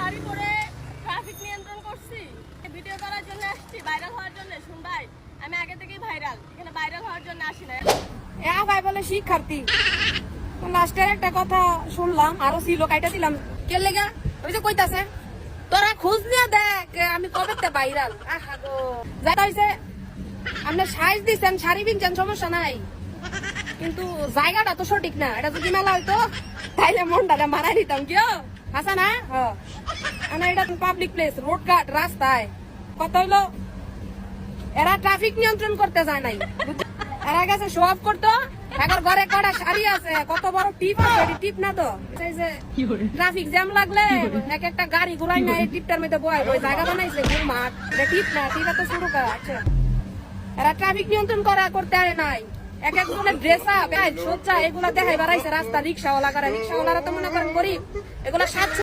শাড়ি পরে ট্রাফিক নিয়ন্ত্রণ করছি, ভিডিও করার জন্য আসছি, ভাইরাল হওয়ার জন্য। শুন ভাই, আমি আগে থেকেই ভাইরাল, এখানে ভাইরাল হওয়ার জন্য আসি না। ভাই বলে শিক্ষার্থী, লাস্টের একটা কথা শুনলাম, আরো ছিল কাইটা দিলাম। কে লেগা ওই যে কইতাছে তোরা খোঁজ নিয়ে দেখ আমি কবে ভাইরাল। আহা গো, যাই হইছে আপনি সাইজ দিচ্ছেন, শাড়ি পিনছেন, সমস্যা নাই, কিন্তু জায়গাটা তো সঠিক না। এটা যদি মেলা হইতো তাইলে মনটা মারাই দিতাম। কেউ আসা না, এটা পাবলিক প্লেস, রোড ঘাট, রাস্তায়। কথা হইলো এরা ট্রাফিক নিয়ন্ত্রণ করতে যায় নাই, এরা গেছে শো অফ করতো। এখন ঘরে কটা শাড়ি আছে, কত বড় টিপ আছে, টিপ না তো ট্রাফিক জ্যাম লাগলে এক একটা গাড়ি ঘুরাই না, এই টিপটার মধ্যে বয় ওই জায়গা বানাইছে মাঠ। এটা টিপ না, টিপ তো শুরু করা আছে। এরা ট্রাফিক নিয়ন্ত্রণ করতে আরে নাই। এক একজনের ড্রেস আপ, সোচ্চা এগুলা দেখাই বাড়াইছে রাস্তা। রিক্সাওয়ালা করে, রিক্সাওয়ালারা তো মনে করেন গরিব, এগুলা 700